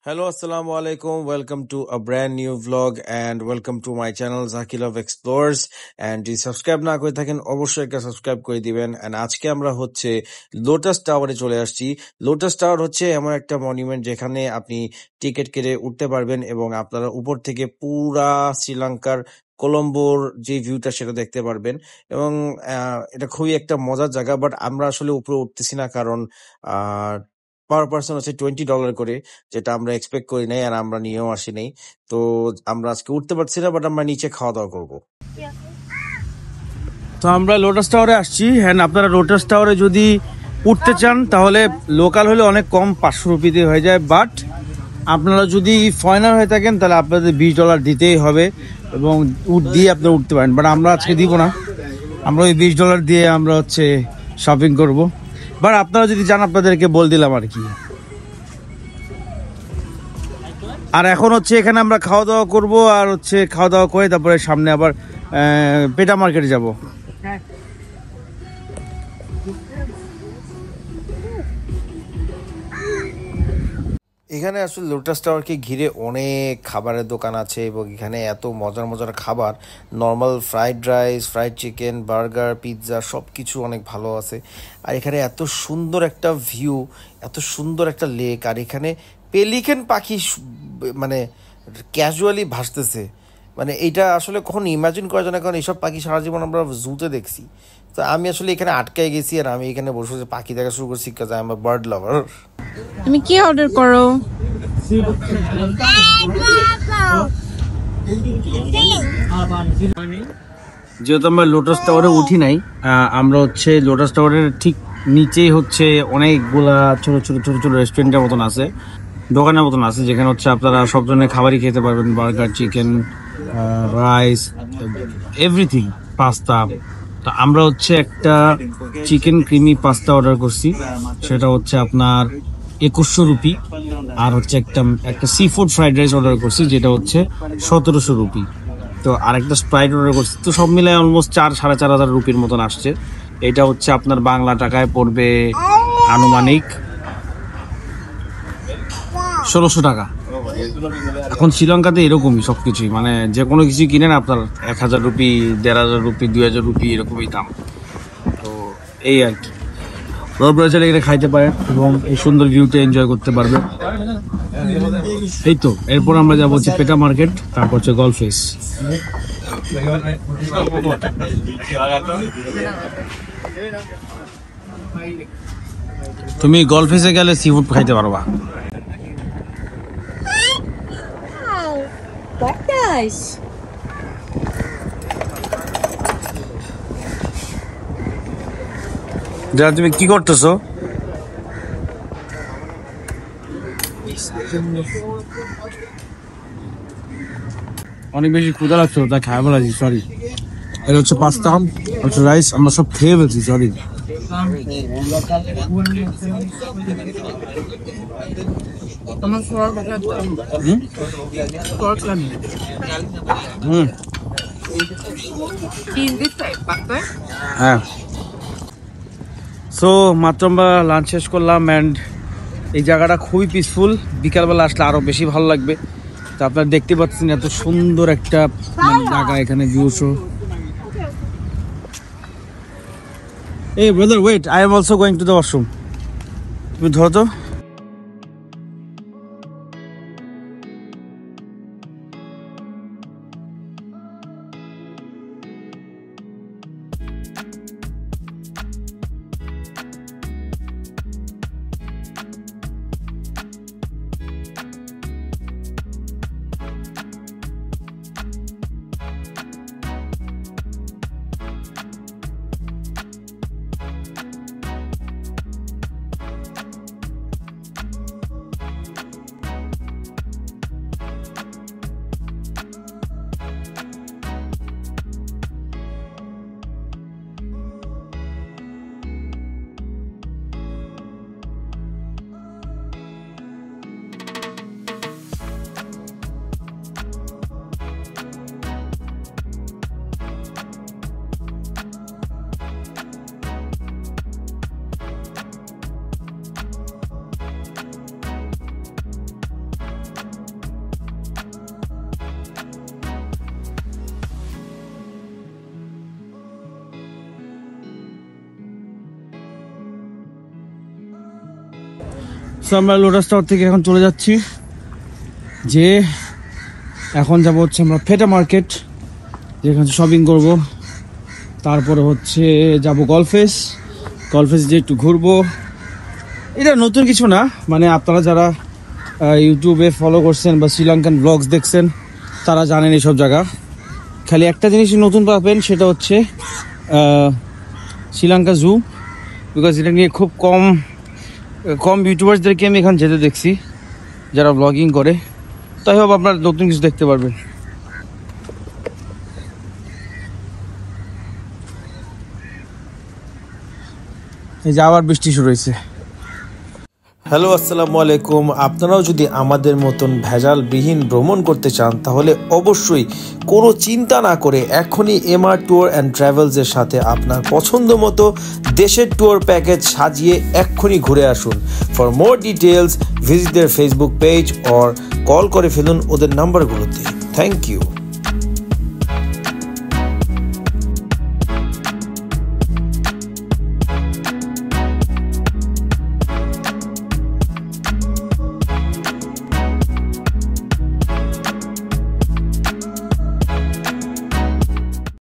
Hello, assalamu alaikum. Welcome to a brand new vlog and welcome to my channel Zaki Love Explores. And যদি subscribe না করে থাকেন অবশ্যই একটা subscribe করে দিবেন। and আজকে আমরা হচ্ছে লোটাস টাওয়ারে চলে আসছি। লোটাস টাওয়ার হচ্ছে এমন একটা মনুমেন্ট যেখানে আপনি টিকিট কেটে উঠতে পারবেন এবং আপনারা উপর থেকে পুরা শ্রীলঙ্কার কলম্বোর যে ভিউটা সেটা দেখতে পারবেন এবং এটা খুবই একটা মজার জায়গা। বাট আমরা আসলে উপরে উঠতেছি না কারণ পার পার্সন হচ্ছে $20 করে, যেটা আমরা এক্সপেক্ট করি নাই আর আমরা নিয়েও আসি নাই। তো আমরা আজকে উঠতে পারছি না, বাট আমরা নিচে খাওয়া দাওয়া করবো। তো আমরা লোটাস টাওয়ারে আসছি। হ্যাঁ, আপনারা লোটাস টাওয়ারে যদি উঠতে চান তাহলে লোকাল হলে অনেক কম, 500 রুপিতে হয়ে যায়। বাট আপনারা যদি ফরেনার হয়ে থাকেন তাহলে আপনাদের $20 দিতেই হবে এবং দিয়ে আপনারা উঠতে পারেন। বাট আমরা আজকে দিব না, আমরা ওই $20 দিয়ে আমরা হচ্ছে শপিং করব। বাট আপনারা যদি চান আপনাদেরকে বল দিলাম আর কি। আর এখন হচ্ছে এখানে আমরা খাওয়া দাওয়া করবো আর হচ্ছে খাওয়া দাওয়া করে তারপরে সামনে আবার পেটা মার্কেটে যাব। এখানে আসলে লোটাস টাওয়ারকে ঘিরে অনেক খাবারের দোকান আছে এবং এখানে এত মজার মজার খাবার, normal fried rice, fried chicken, burger, pizza সব কিছু অনেক ভালো আছে। আর এখানে এত সুন্দর একটা ভিউ, এত সুন্দর একটা লেক, আর এখানে পেলিকেন পাখি মানে ক্যাজুয়ালি ভাসতেছে। মানে এইটা আসলে কখনো ইমাজিন করা যায় না, কারণ এইসব পাখি সারা জীবন আমরা জুতে দেখছি। তো আমি আসলে এখানে আটকায় গেছি আর আমি এখানে বসে বসে পাখি দেখা শুরু করছি, কাজ আই এম আ বার্ড লাভার। তুমি কি অর্ডার করো? যেহেতু আমরা লোটাস টাওয়ারে উঠি নাই, আমরা হচ্ছে লোটাস টাওয়ারের ঠিক নিচেই হচ্ছে অনেকগুলা ছোট ছোট ছোট ছোট রেস্টুরেন্টের মতন আছে, দোকানের মতন আছে, যেখানে হচ্ছে আপনারা সব ধরনের খাবারই খেতে পারবেন। Burger, chicken, rice, everything, pasta. তো আমরা হচ্ছে একটা চিকেন ক্রিমি পাস্তা অর্ডার করছি, সেটা হচ্ছে আপনার 2100 রুপি। আর হচ্ছে একটা sea food fried rice order করছি, যেটা হচ্ছে 1700 রুপি। তো আর একটা স্প্রাইট অর্ডার করছি। তো সব মিলায় অলমোস্ট 4,500 রুপির মতন আসছে। এটা হচ্ছে আপনার বাংলা টাকায় পড়বে আনুমানিক 1600 টাকা। এখন শ্রীলঙ্কাতে এরকমই সবকিছুই, মানে যে কোনো কিছু কিনেন আপনার 1000 রুপি, 1500 রুপি, 2000 রুপি এরকমই দাম। তো এই আর কি, চাইলে এখানে খাইতে পারেন এবং এই সুন্দর ভিউটা এনজয় করতে পারবেন। এই তো এরপর আমরা যাবো হচ্ছে পেটা মার্কেট, তারপর হচ্ছে গল্ফ ফেস। তুমি গল্ফ ফেসে গেলে সি ফুড খাইতে পারবা। যা, তুমি কি করতেছো? অনেক বেশি ক্ষুধা লাগছে, তাই খাই বলাছি, সরি। এটা হচ্ছে পাস্তা, হচ্ছে রাইস, আমরা সব খেয়ে ফেলছি, সরি। হ্যাঁ, সো মাত্র আমরা লাঞ্চ শেষ করলাম অ্যান্ড এই জায়গাটা খুবই পিসফুল। বিকালবেলা আসলে আরো বেশি ভালো লাগবে। তো আপনারা দেখতে পাচ্ছেন এত সুন্দর একটা জায়গা, এখানে ভিউ শো। এই brother wait, I am also going to the washroom. তুমি ধরো তো। সো আমরা লোটাস টাওয়ার থেকে এখন চলে যাচ্ছি, যে এখন যাব হচ্ছে আমরা ফেটা মার্কেট, যেখানে শপিং করব। তারপরে হচ্ছে যাব গলফেস যে একটু ঘুরবো। এটা নতুন কিছু না, মানে আপনারা যারা ইউটিউবে ফলো করছেন বা শ্রীলঙ্কান ব্লগস দেখছেন তারা জানেন এইসব জায়গা। খালি একটা জিনিসই নতুন পাবেন, সেটা হচ্ছে শ্রীলঙ্কা জু, বিকজ এটা নিয়ে খুব কম ইউটিউবার্সদেরকে আমি এখানে যেতে দেখছি যারা ব্লগিং করে। তাই হোক আপনারা নতুন কিছু দেখতে পারবেন। এই যে আবার বৃষ্টি শুরু হয়েছে। হ্যালো, আসসালামু আলাইকুম। আপনারাও যদি আমাদের মতন ভেজালবিহীন ভ্রমণ করতে চান তাহলে অবশ্যই কোনো চিন্তা না করে এখনই এমআর ট্যুর অ্যান্ড ট্রাভেলসের সাথে আপনার পছন্দ মতো দেশের ট্যুর প্যাকেজ সাজিয়ে এক্ষুনি ঘুরে আসুন। For more details visit their Facebook page or call করে ফেলুন ওদের নাম্বারগুলোতে। Thank you.